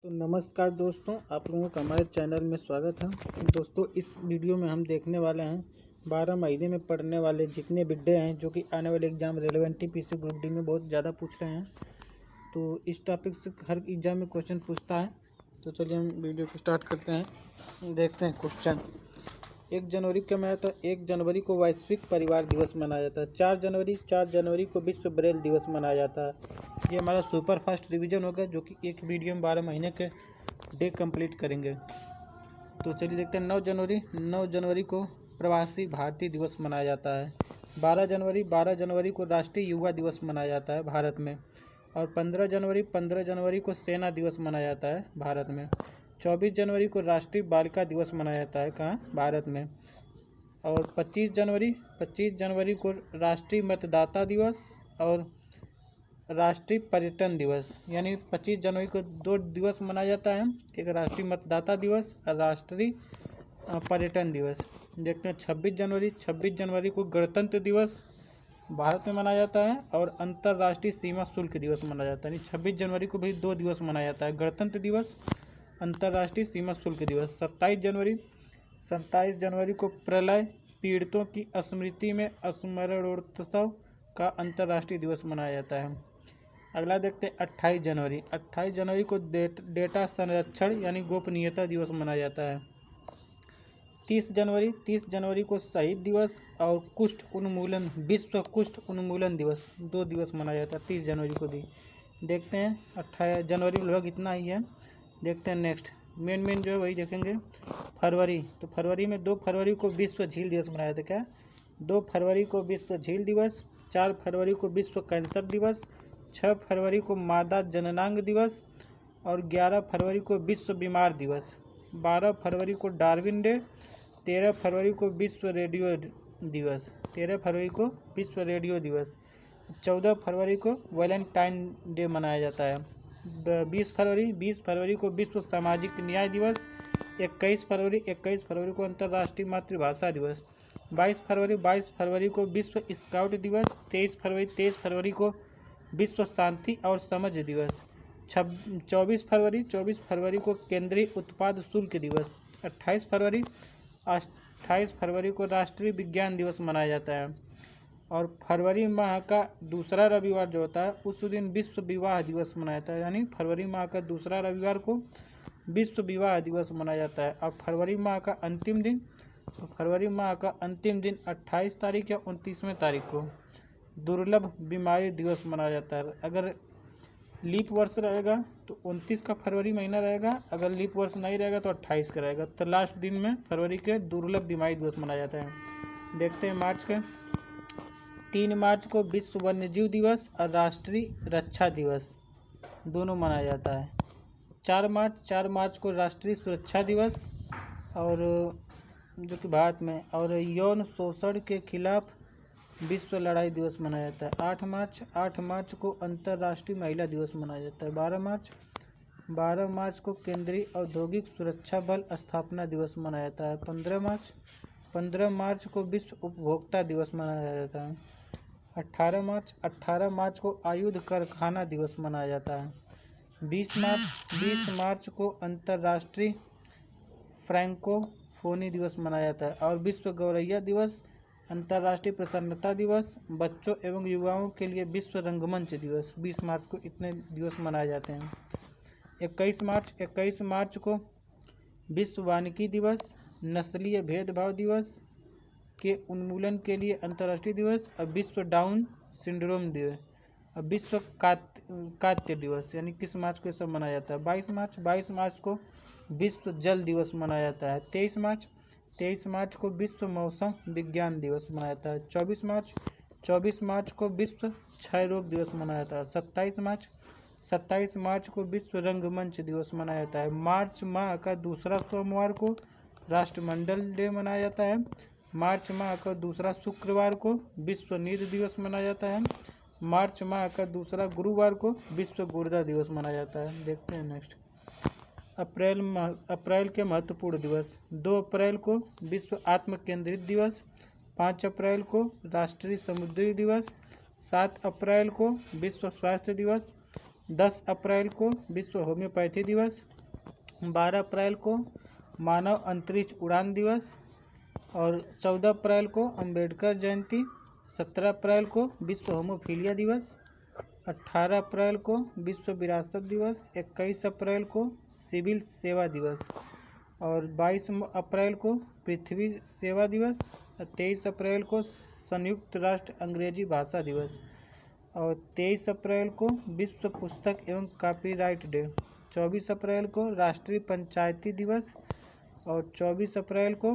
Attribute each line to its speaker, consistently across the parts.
Speaker 1: तो नमस्कार दोस्तों, आप लोगों का हमारे चैनल में स्वागत है। दोस्तों, इस वीडियो में हम देखने वाले हैं 12 महीने में पढ़ने वाले जितने बिड्डे हैं जो कि आने वाले exam relevant PC group D में बहुत ज़्यादा पूछ रहे हैं। तो इस टॉपिक से हर एग्जाम में क्वेश्चन पूछता है। तो चलिए हम वीडियो को स्टार्ट करते हैं। देखते हैं क्वेश्चन। 1 जनवरी का मैं तो 1 जनवरी को वैश्विक परिवार दिवस मनाया जाता है। 4 जनवरी को विश्व ब्रेल दिवस मनाया जाता है। ये हमारा सुपर फास्ट रिवीजन होगा जो कि एक वीडियो में 12 महीने के डे कंप्लीट करेंगे। तो चलिए देखते हैं। 9 जनवरी को प्रवासी भारतीय दिवस मनाया जाता है। 12 जनवरी को राष्ट्रीय युवा दिवस मनाया जाता है भारत में। और 15 जनवरी को सेना दिवस मनाया जाता है भारत में। 24 जनवरी को राष्ट्रीय बालिका दिवस मनाया जाता है कहाँ? भारत में। और 25 जनवरी को राष्ट्रीय मतदाता दिवस और राष्ट्रीय पर्यटन दिवस, यानी 25 जनवरी को 2 दिवस मनाया जाता है, एक राष्ट्रीय मतदाता दिवस और राष्ट्रीय पर्यटन दिवस। देखते हैं 26 जनवरी को गणतंत्र दिवस भारत में मनाया जाता है और अंतर्राष्ट्रीय सीमा शुल्क दिवस मनाया जाता है। यानी 26 जनवरी को भी 2 दिवस मनाया जाता है, गणतंत्र दिवस, अंतर्राष्ट्रीय सीमा शुल्क दिवस। 27 जनवरी को प्रलय पीड़ितों की स्मृति में स्मरणोत्सव का अंतर्राष्ट्रीय दिवस मनाया जाता है। अगला देखते हैं 28 जनवरी को डेटा संरक्षण यानी गोपनीयता दिवस मनाया जाता है। 30 जनवरी को शहीद दिवस और कुष्ठ उन्मूलन, विश्व कुष्ठ उन्मूलन दिवस 2 दिवस मनाया जाता है 30 जनवरी को भी। देखते हैं 28 जनवरी लगभग इतना ही है। देखते हैं नेक्स्ट मेन जो है वही देखेंगे। फरवरी, तो फरवरी में 2 फरवरी को विश्व झील दिवस मनाया जाता है। क्या? 2 फरवरी को विश्व झील दिवस, 4 फरवरी को विश्व कैंसर दिवस, 6 फरवरी को मादा जननांग दिवस और 11 फरवरी को विश्व बीमार दिवस, 12 फरवरी को डार्विन डे, 13 फरवरी को विश्व रेडियो दिवस, 13 फरवरी को विश्व रेडियो दिवस, 14 फरवरी को वैलेंटाइन डे मनाया जाता है। 20 फरवरी को विश्व सामाजिक न्याय दिवस, 21 फरवरी को अंतर्राष्ट्रीय मातृभाषा दिवस, 22 फरवरी को विश्व स्काउट दिवस, 23 फरवरी को विश्व शांति और समझ दिवस, 24 फरवरी को केंद्रीय उत्पाद शुल्क दिवस, 28 फरवरी को राष्ट्रीय विज्ञान दिवस मनाया जाता है। और फरवरी माह का दूसरा रविवार जो होता है उस दिन विश्व विवाह दिवस मनाया जाता है। यानी फरवरी माह का दूसरा रविवार को विश्व विवाह दिवस मनाया जाता है। और फरवरी माह का अंतिम दिन 28 तारीख या 29वें तारीख को दुर्लभ बीमारी दिवस मनाया जाता है। अगर लीप वर्ष रहेगा तो 29 का फरवरी महीना रहेगा, अगर लीप वर्ष नहीं रहेगा तो 28 का रहेगा। तो लास्ट दिन में फरवरी के दुर्लभ बीमारी दिवस मनाया जाता है। देखते हैं मार्च के। 3 मार्च को विश्व वन्यजीव दिवस और राष्ट्रीय रक्षा दिवस दोनों मनाया जाता है। 4 मार्च को राष्ट्रीय सुरक्षा दिवस और जो कि भारत में, और यौन शोषण के खिलाफ विश्व लड़ाई दिवस मनाया जाता है। 8 मार्च को अंतर्राष्ट्रीय महिला दिवस मनाया जाता है। 12 मार्च को केंद्रीय औद्योगिक सुरक्षा बल स्थापना दिवस मनाया जाता है। 15 मार्च को विश्व उपभोक्ता दिवस मनाया जाता है। 18 मार्च को आयुध कारखाना दिवस मनाया जाता है। 20 मार्च को अंतर्राष्ट्रीय फ्रैंकोफोनी दिवस मनाया जाता है। और विश्व गौरैया दिवस, अंतर्राष्ट्रीय प्रसन्नता दिवस, बच्चों एवं युवाओं के लिए विश्व रंगमंच दिवस 20 मार्च को इतने दिवस मनाए जाते हैं। 21 मार्च को विश्व वानिकी दिवस, नस्लीय भेदभाव दिवस के उन्मूलन के लिए अंतर्राष्ट्रीय दिवस और विश्व डाउन सिंड्रोम दिवस और विश्व कात्य दिवस, यानी किस मार्च को सब मनाया जाता है। 22 मार्च को विश्व जल दिवस मनाया जाता है। 23 मार्च को विश्व मौसम विज्ञान दिवस मनाया जाता है। 24 मार्च को विश्व क्षय रोग दिवस मनाया जाता है। 27 मार्च को विश्व रंगमंच दिवस मनाया जाता है। मार्च माह का दूसरा सोमवार को राष्ट्रमंडल डे मनाया जाता है। मार्च माह का दूसरा शुक्रवार को विश्व नींद दिवस मनाया जाता है। मार्च माह का दूसरा गुरुवार को विश्व गुर्दा दिवस मनाया जाता है। देखते हैं नेक्स्ट। अप्रैल के महत्वपूर्ण दिवस। 2 अप्रैल को विश्व आत्म केंद्रित दिवस, 5 अप्रैल को राष्ट्रीय समुद्री दिवस, 7 अप्रैल को विश्व स्वास्थ्य दिवस, 10 अप्रैल को विश्व होम्योपैथी दिवस, 12 अप्रैल को मानव अंतरिक्ष उड़ान दिवस और 14 अप्रैल को अंबेडकर जयंती, 17 अप्रैल को विश्व होमोफीलिया दिवस, 18 अप्रैल को विश्व विरासत दिवस, 21 अप्रैल को सिविल सेवा दिवस और 22 अप्रैल को पृथ्वी सेवा दिवस, 23 अप्रैल को संयुक्त राष्ट्र अंग्रेजी भाषा दिवस और 23 अप्रैल को विश्व पुस्तक एवं कॉपीराइट डे, 24 अप्रैल को राष्ट्रीय पंचायती दिवस और 24 अप्रैल को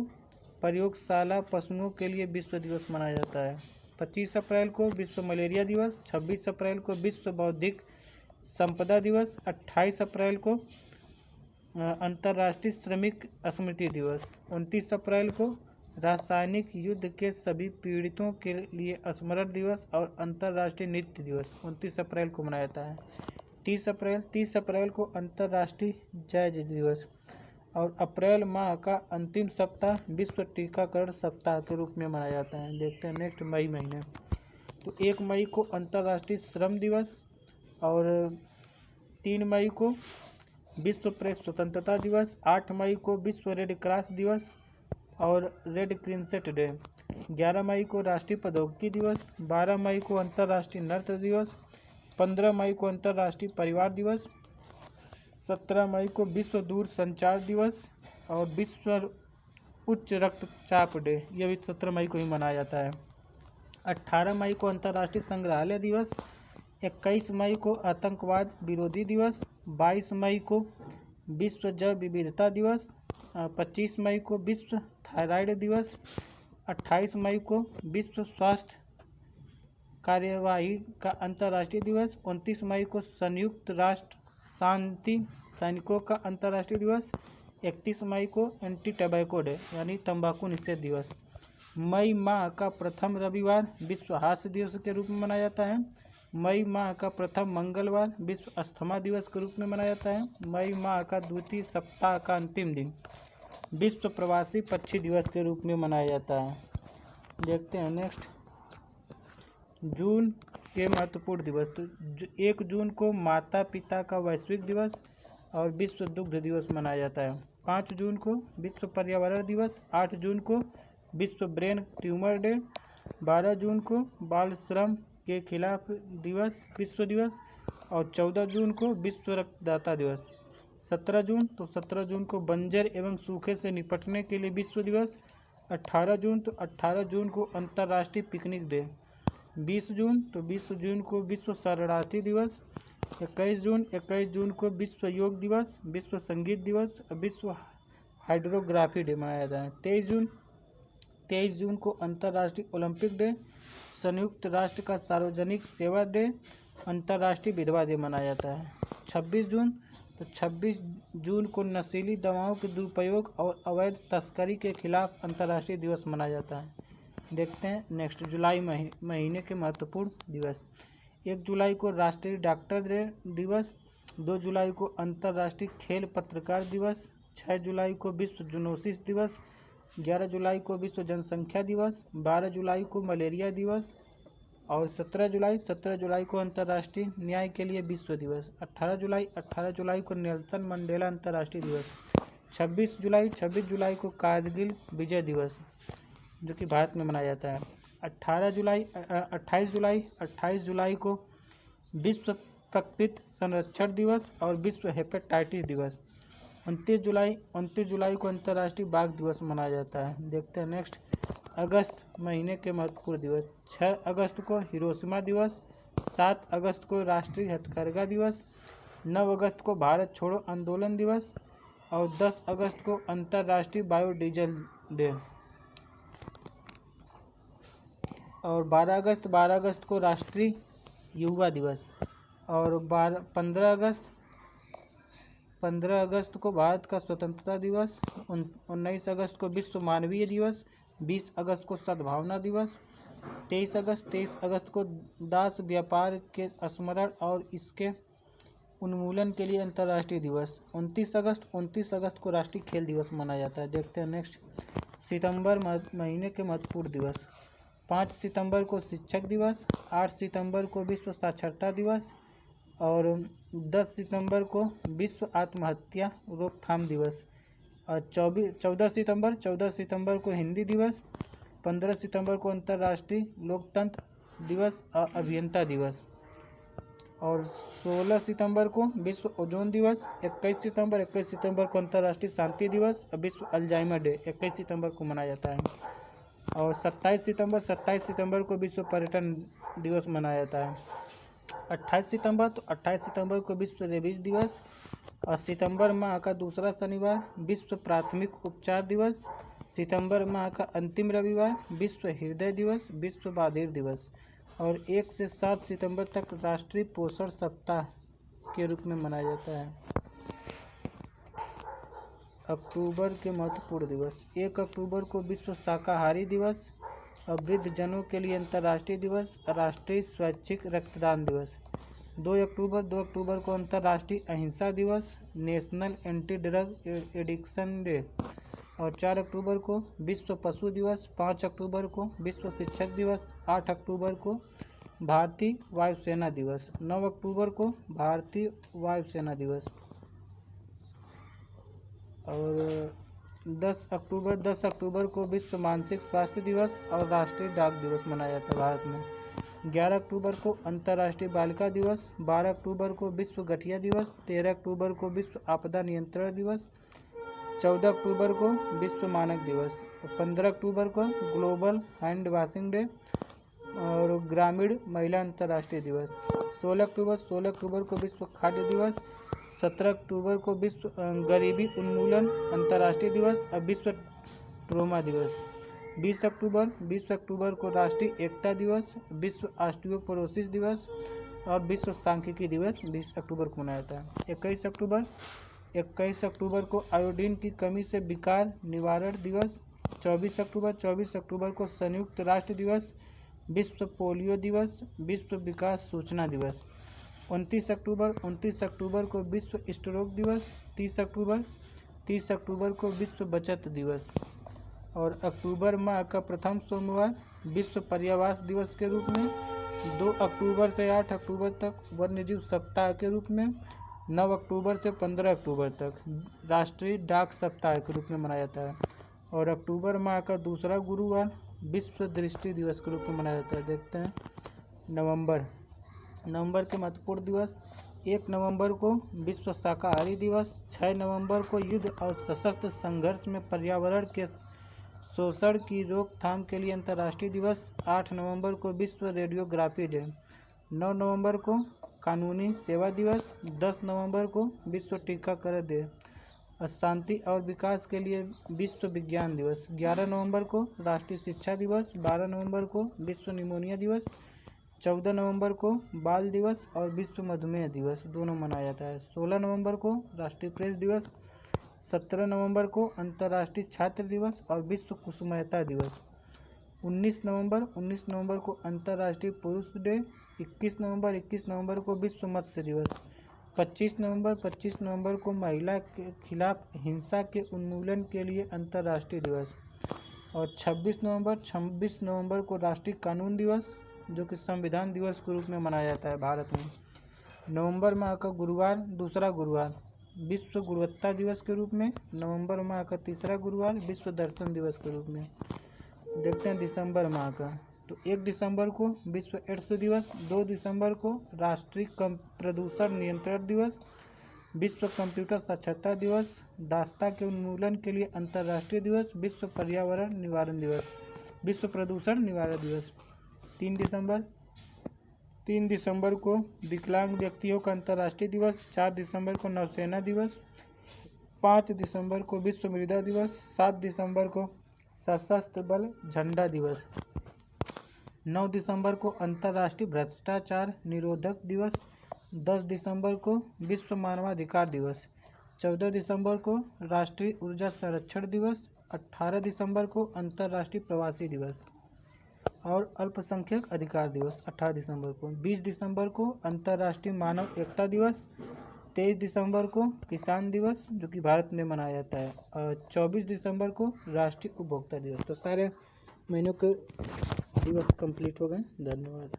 Speaker 1: प्रयोगशाला पशुओं के लिए विश्व दिवस मनाया जाता है। 25 अप्रैल को विश्व मलेरिया दिवस, 26 अप्रैल को विश्व बौद्धिक संपदा दिवस, 28 अप्रैल को अंतर्राष्ट्रीय श्रमिक स्मृति दिवस, 29 अप्रैल को रासायनिक युद्ध के सभी पीड़ितों के लिए स्मरण दिवस और अंतर्राष्ट्रीय नृत्य दिवस 29 अप्रैल को मनाया जाता है। 30 अप्रैल को अंतर्राष्ट्रीय जैज दिवस और अप्रैल माह का अंतिम सप्ताह विश्व टीकाकरण सप्ताह के रूप में मनाया जाता है। देखते हैं नेक्स्ट मई महीने। तो 1 मई को अंतर्राष्ट्रीय श्रम दिवस और 3 मई को विश्व प्रेस स्वतंत्रता दिवस, 8 मई को विश्व रेड क्रॉस दिवस और रेड क्रिसेंट डे, 11 मई को राष्ट्रीय प्रौद्योगिकी दिवस, 12 मई को अंतर्राष्ट्रीय नृत्य दिवस, 15 मई को अंतर्राष्ट्रीय परिवार दिवस, 17 मई को विश्व दूर संचार दिवस और विश्व उच्च रक्तचाप डे, यह भी 17 मई को ही मनाया जाता है। 18 मई को अंतर्राष्ट्रीय संग्रहालय दिवस, 21 मई को आतंकवाद विरोधी दिवस, 22 मई को विश्व जैव विविधता दिवस, 25 मई को विश्व थायराइड दिवस, 28 मई को विश्व स्वास्थ्य कार्यवाही का अंतर्राष्ट्रीय दिवस, 29 मई को संयुक्त राष्ट्र शांति सैनिकों का अंतर्राष्ट्रीय दिवस, 31 मई को एंटी टबैको डे यानी तंबाकू निषेध दिवस। मई माह का प्रथम रविवार विश्व हास्य दिवस के रूप में मनाया जाता है। मई माह का प्रथम मंगलवार विश्व अस्थमा दिवस के रूप में मनाया जाता है। मई माह का द्वितीय सप्ताह का अंतिम दिन विश्व प्रवासी पक्षी दिवस के रूप में मनाया जाता है। देखते हैं नेक्स्ट जून के महत्वपूर्ण दिवस। तो 1 जून को माता पिता का वैश्विक दिवस और विश्व दुग्ध दिवस मनाया जाता है। 5 जून को विश्व पर्यावरण दिवस, 8 जून को विश्व ब्रेन ट्यूमर डे, 12 जून को बाल श्रम के खिलाफ दिवस विश्व दिवस और 14 जून को विश्व रक्तदाता दिवस। 17 जून को बंजर एवं सूखे से निपटने के लिए विश्व दिवस। 18 जून को अंतर्राष्ट्रीय पिकनिक डे। 20 जून को विश्व शरणार्थी दिवस। 21 जून को विश्व योग दिवस, विश्व संगीत दिवस, विश्व हाइड्रोग्राफी डे मनाया जाता है। 23 जून को अंतर्राष्ट्रीय ओलंपिक डे, संयुक्त राष्ट्र का सार्वजनिक सेवा डे, अंतर्राष्ट्रीय विधवा डे मनाया जाता है। 26 जून को नशीली दवाओं के दुरुपयोग और अवैध तस्करी के खिलाफ अंतर्राष्ट्रीय दिवस मनाया जाता है। देखते हैं नेक्स्ट जुलाई महीने के महत्वपूर्ण दिवस। 1 जुलाई को राष्ट्रीय डॉक्टर दिवस, 2 जुलाई को अंतर्राष्ट्रीय खेल पत्रकार दिवस, 6 जुलाई को विश्व जूनोसिस दिवस, 11 जुलाई को विश्व जनसंख्या दिवस, 12 जुलाई को मलेरिया दिवस और 17 जुलाई को अंतर्राष्ट्रीय न्याय के लिए विश्व दिवस। 18 जुलाई को नेल्सन मंडेला अंतर्राष्ट्रीय दिवस। 26 जुलाई को कारगिल विजय दिवस जो कि भारत में मनाया जाता है। 28 जुलाई को विश्व प्रकृति संरक्षण दिवस और विश्व हेपेटाइटिस दिवस। 29 जुलाई को अंतर्राष्ट्रीय बाघ दिवस मनाया जाता है। देखते हैं नेक्स्ट अगस्त महीने के महत्वपूर्ण दिवस। 6 अगस्त को हिरोशिमा दिवस, 7 अगस्त को राष्ट्रीय हथकरघा दिवस, 9 अगस्त को भारत छोड़ो आंदोलन दिवस और 10 अगस्त को अंतर्राष्ट्रीय बायोडीजल डे और 12 अगस्त को राष्ट्रीय युवा दिवस और 15 अगस्त को भारत का स्वतंत्रता दिवस, 19 अगस्त को विश्व मानवीय दिवस, 20 अगस्त को सद्भावना दिवस, 23 अगस्त को दास व्यापार के स्मरण और इसके उन्मूलन के लिए अंतर्राष्ट्रीय दिवस, 29 अगस्त को राष्ट्रीय खेल दिवस मनाया जाता है। देखते हैं नेक्स्ट सितंबर महीने के महत्वपूर्ण दिवस। 5 सितंबर को शिक्षक दिवस, 8 सितंबर को विश्व साक्षरता दिवस, और 10 सितंबर को विश्व आत्महत्या रोकथाम दिवस। और 14 सितंबर को हिंदी दिवस। 15 सितंबर को अंतर्राष्ट्रीय लोकतंत्र दिवस और अभियंता दिवस। और 16 सितंबर को विश्व ओजोन दिवस। 21 सितंबर को अंतर्राष्ट्रीय शांति दिवस और विश्व अल्जाइमर डे 21 सितंबर को मनाया जाता है। और 27 सितंबर को विश्व पर्यटन दिवस मनाया जाता है। 28 सितंबर को विश्व रेबीज दिवस। और सितंबर माह का दूसरा शनिवार विश्व प्राथमिक उपचार दिवस। सितंबर माह का अंतिम रविवार विश्व हृदय दिवस, विश्व बधिर दिवस। और 1 से 7 सितंबर तक राष्ट्रीय पोषण सप्ताह के रूप में मनाया जाता है। अक्टूबर के महत्वपूर्ण दिवस। 1 अक्टूबर को विश्व शाकाहारी दिवस और वृद्धजनों के लिए अंतर्राष्ट्रीय दिवस, राष्ट्रीय स्वैच्छिक रक्तदान दिवस। 2 अक्टूबर को अंतर्राष्ट्रीय अहिंसा दिवस, national anti drug addiction day. और 4 अक्टूबर को विश्व पशु दिवस। 5 अक्टूबर को विश्व शिक्षक दिवस। 8 अक्टूबर को भारतीय वायुसेना दिवस। 9 अक्टूबर को भारतीय वायुसेना दिवस। और 10 अक्टूबर को विश्व मानसिक स्वास्थ्य दिवस और राष्ट्रीय डाक दिवस मनाया जाता है भारत में। 11 अक्टूबर को अंतर्राष्ट्रीय बालिका दिवस। 12 अक्टूबर को विश्व गठिया दिवस। 13 अक्टूबर को विश्व आपदा नियंत्रण दिवस। 14 अक्टूबर को विश्व मानक दिवस। 15 अक्टूबर को ग्लोबल हैंड वॉशिंग डे और ग्रामीण महिला अंतर्राष्ट्रीय दिवस। 16 अक्टूबर को विश्व खाद्य दिवस। 17 अक्टूबर को विश्व गरीबी उन्मूलन अंतर्राष्ट्रीय दिवस और विश्व ट्रोमा दिवस। 20 अक्टूबर को राष्ट्रीय एकता दिवस, विश्व ऑस्टियोपोरोसिस दिवस और विश्व सांख्यिकी दिवस 20 अक्टूबर को मनाया जाता है। 21 अक्टूबर को आयोडीन की कमी से विकार निवारण दिवस। 24 अक्टूबर को संयुक्त राष्ट्र दिवस, विश्व पोलियो दिवस, विश्व विकास सूचना दिवस। 29 अक्टूबर को विश्व स्ट्रोक दिवस। 30 अक्टूबर को विश्व बचत दिवस। और अक्टूबर माह का प्रथम सोमवार विश्व पर्यावरण दिवस के रूप में। 2 अक्टूबर से 8 अक्टूबर तक वन्यजीव सप्ताह के रूप में। 9 अक्टूबर से 15 अक्टूबर तक राष्ट्रीय डाक सप्ताह के रूप में मनाया जाता है। और अक्टूबर माह का दूसरा गुरुवार विश्व दृष्टि दिवस के रूप में मनाया जाता है। देखते हैं नवंबर के महत्वपूर्ण दिवस। 1 नवंबर को विश्व शाकाहारी दिवस। 6 नवंबर को युद्ध और सशस्त्र संघर्ष में पर्यावरण के शोषण की रोकथाम के लिए अंतर्राष्ट्रीय दिवस। 8 नवंबर को विश्व रेडियोग्राफी डे। 9 नवंबर को कानूनी सेवा दिवस। 10 नवंबर को विश्व टीकाकरण डे। शांति और विकास के लिए विश्व विज्ञान दिवस। 11 नवंबर को राष्ट्रीय शिक्षा दिवस। 12 नवंबर को विश्व निमोनिया दिवस। 14 नवंबर को बाल दिवस और विश्व मधुमेह दिवस दोनों मनाया जाता है। 16 नवंबर को राष्ट्रीय प्रेस दिवस। 17 नवंबर को अंतर्राष्ट्रीय छात्र दिवस और विश्व कुसुमयता दिवस। 19 नवंबर को अंतर्राष्ट्रीय पुरुष डे। 21 नवंबर को विश्व मत्स्य दिवस। 25 नवंबर को महिला के खिलाफ हिंसा के उन्मूलन के लिए अंतर्राष्ट्रीय दिवस। और 26 नवंबर को राष्ट्रीय कानून दिवस, जो कि संविधान दिवस के रूप में मनाया जाता है भारत में। नवंबर माह का गुरुवार, दूसरा गुरुवार विश्व गुणवत्ता दिवस के रूप में। नवंबर माह का तीसरा गुरुवार विश्व दर्शन दिवस के रूप में। देखते हैं दिसंबर माह का। तो 1 दिसंबर को विश्व एड्स दिवस। 2 दिसंबर को राष्ट्रीय प्रदूषण नियंत्रण दिवस, विश्व कंप्यूटर साक्षरता दिवस, दास्ता के उन्मूलन के लिए अंतर्राष्ट्रीय दिवस, विश्व पर्यावरण निवारण दिवस, विश्व प्रदूषण निवारण दिवस। 3 दिसंबर को विकलांग व्यक्तियों का अंतर्राष्ट्रीय दिवस। 4 दिसंबर को नौसेना दिवस। 5 दिसंबर को विश्व मृदा दिवस। 7 दिसंबर को सशस्त्र बल झंडा दिवस। 9 दिसंबर को अंतर्राष्ट्रीय भ्रष्टाचार निरोधक दिवस। 10 दिसंबर को विश्व मानवाधिकार दिवस। 14 दिसंबर को राष्ट्रीय ऊर्जा संरक्षण दिवस। 18 दिसंबर को अंतर्राष्ट्रीय प्रवासी दिवस और अल्पसंख्यक अधिकार दिवस 18 दिसंबर को। 20 दिसंबर को अंतर्राष्ट्रीय मानव एकता दिवस। 23 दिसंबर को किसान दिवस, जो कि भारत में मनाया जाता है। और 24 दिसंबर को राष्ट्रीय उपभोक्ता दिवस। तो सारे महीनों के दिवस कंप्लीट हो गए। धन्यवाद।